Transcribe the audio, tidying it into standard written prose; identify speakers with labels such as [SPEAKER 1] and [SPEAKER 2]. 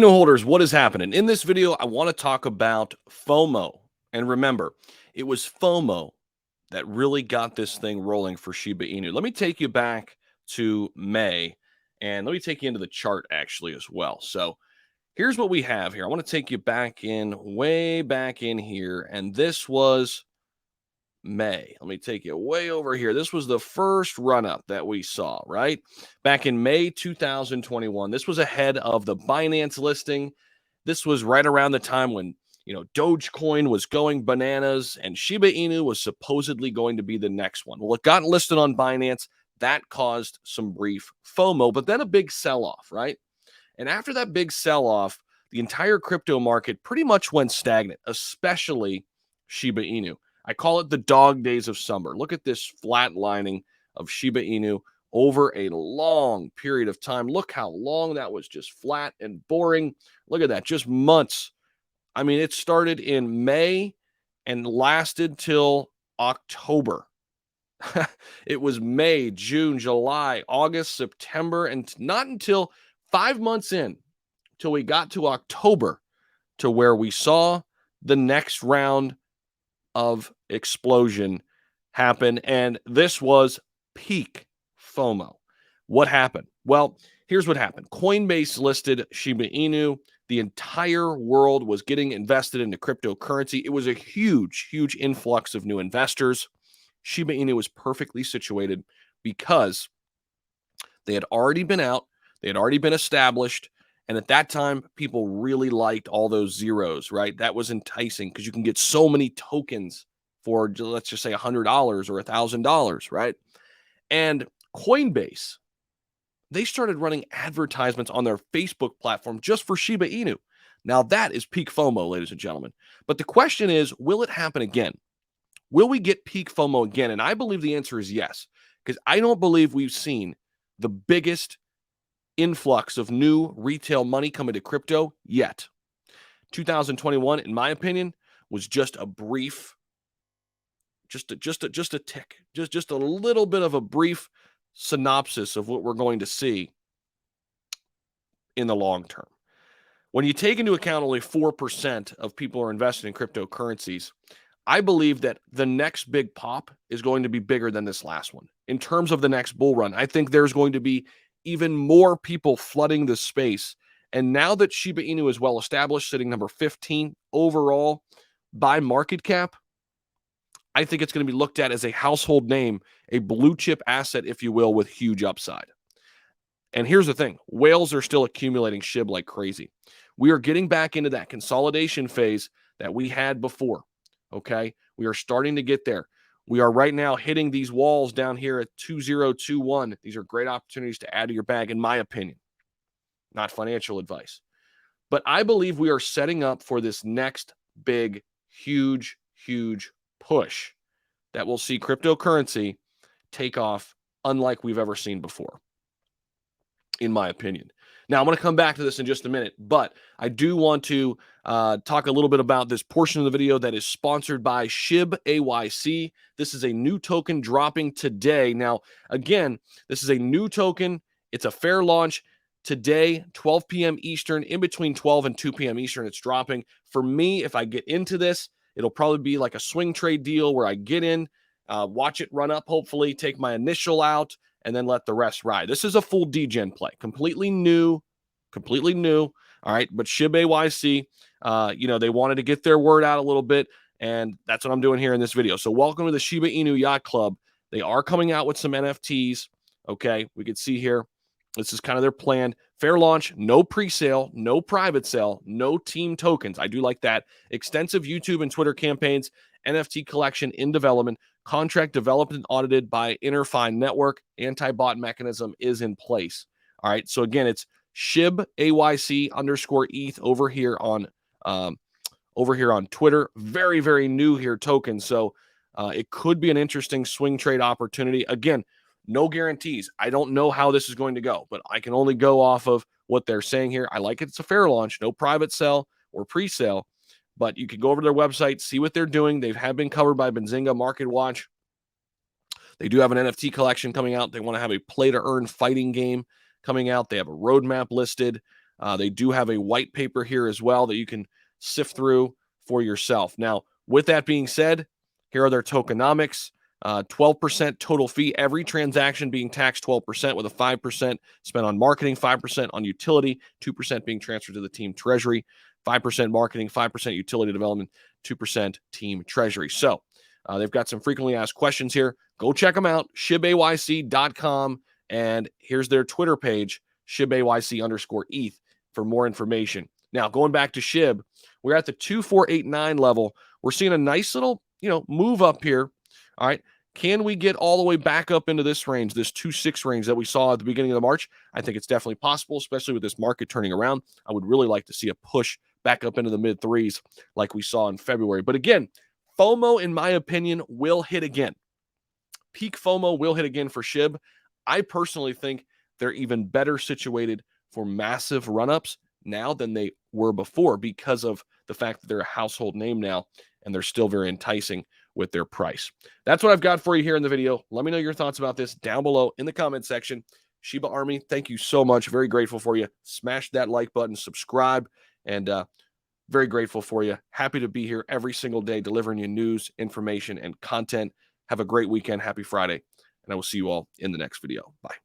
[SPEAKER 1] Holders, what is happening? In this video, I want to talk about FOMO. And remember, it was FOMO that really got this thing rolling for Shiba Inu. Let me take you back to May, and let me take you into the chart actually as well. So here's what we have here. I want to take you back in, way back in here, and this was May. Let me take you way over here. This was the first run up that we saw, right? Back in May 2021. This was ahead of the Binance listing. This was right around the time when, Dogecoin was going bananas and Shiba Inu was supposedly going to be the next one. Well, it got listed on Binance. That caused some brief FOMO, but then a big sell off, right? And after that big sell off, the entire crypto market pretty much went stagnant, especially Shiba Inu. I call it the dog days of summer. Look at this flatlining of Shiba Inu over a long period of time. Look how long that was just flat and boring. Look at that, just months. I mean, it started in May and lasted till October. It was May, June, July, August, September, and not until 5 months in till we got to October to where we saw the next round of explosion happen. And this was peak FOMO. What happened? Well, here's what happened. Coinbase listed Shiba Inu. The entire world was getting invested into cryptocurrency. It was a huge, huge influx of new investors. Shiba Inu was perfectly situated because they had already been out, they had already been established, and at that time, people really liked all those zeros, right? That was enticing because you can get so many tokens for, let's just say, $100 or $1,000, right? And Coinbase, they started running advertisements on their Facebook platform just for Shiba Inu. Now, that is peak FOMO, ladies and gentlemen. But the question is, will it happen again? Will we get peak FOMO again? And I believe the answer is yes, because I don't believe we've seen the biggest influx of new retail money coming to crypto yet. 2021, in my opinion, was just a brief, just a tick, just a little bit of a brief synopsis of what we're going to see in the long term. When you take into account only 4% of people are invested in cryptocurrencies, I believe that the next big pop is going to be bigger than this last one. In terms of the next bull run, I think there's going to be even more people flooding the space. And now that Shiba Inu is well established, sitting number 15 overall by market cap, I think it's going to be looked at as a household name, a blue chip asset, if you will, with huge upside. And here's the thing, whales are still accumulating SHIB like crazy. We are getting back into that consolidation phase that we had before. Okay, we are starting to get there. We are right now hitting these walls down here at 2021. These are great opportunities to add to your bag, in my opinion. Not financial advice. But I believe we are setting up for this next big, huge, huge push that will see cryptocurrency take off unlike we've ever seen before, in my opinion. Now, I'm going to come back to this in just a minute, but I do want to talk a little bit about this portion of the video that is sponsored by SHIB AYC. This is a new token dropping today. Now, again, this is a new token. It's a fair launch today, 12 p.m. Eastern. In between 12 and 2 p.m. Eastern, it's dropping. For me, if I get into this, it'll probably be like a swing trade deal where I get in, watch it run up, hopefully take my initial out, and then let the rest ride. This is a full degen play, completely new. All right, but SHIB AYC, they wanted to get their word out a little bit, and that's what I'm doing here in this video. So welcome to the Shiba Inu Yacht Club. They are coming out with some NFTs, okay? We can see here, this is kind of their plan. Fair launch, no pre-sale, no private sale, no team tokens. I do like that. Extensive YouTube and Twitter campaigns, NFT collection in development, contract developed and audited by Interfine Network. Anti-bot mechanism is in place. All right. So again, it's SHIB AYC _ETH over here on Twitter. Very, very new here token. So it could be an interesting swing trade opportunity. Again, no guarantees. I don't know how this is going to go, but I can only go off of what they're saying here. I like it. It's a fair launch, no private sale or pre-sale. But you can go over to their website, see what they're doing. They have been covered by Benzinga Market Watch. They do have an NFT collection coming out. They want to have a play-to-earn fighting game coming out. They have a roadmap listed. They do have a white paper here as well that you can sift through for yourself. Now, with that being said, here are their tokenomics. 12% total fee, every transaction being taxed 12%, with a 5% spent on marketing, 5% on utility, 2% being transferred to the team treasury, 5% marketing, 5% utility development, 2% team treasury. So they've got some frequently asked questions here. Go check them out, shibAYC.com. And here's their Twitter page, shibAYC_ETH, for more information. Now, going back to SHIB, we're at the 2489 level. We're seeing a nice little, move up here. All right. Can we get all the way back up into this range, this 2.6 range that we saw at the beginning of the March? I think it's definitely possible, especially with this market turning around. I would really like to see a push back up into the mid threes like we saw in February. But again, FOMO, in my opinion, will hit again. Peak FOMO will hit again for SHIB. I personally think they're even better situated for massive run-ups now than they were before, because of the fact that they're a household name now and they're still very enticing with their price. That's what I've got for you here in the video. Let me know your thoughts about this down below in the comment section. Shiba Army, thank you so much. Very grateful for you. Smash that like button, subscribe, and very grateful for you. Happy to be here every single day delivering you news, information, and content. Have a great weekend. Happy Friday. And I will see you all in the next video. Bye.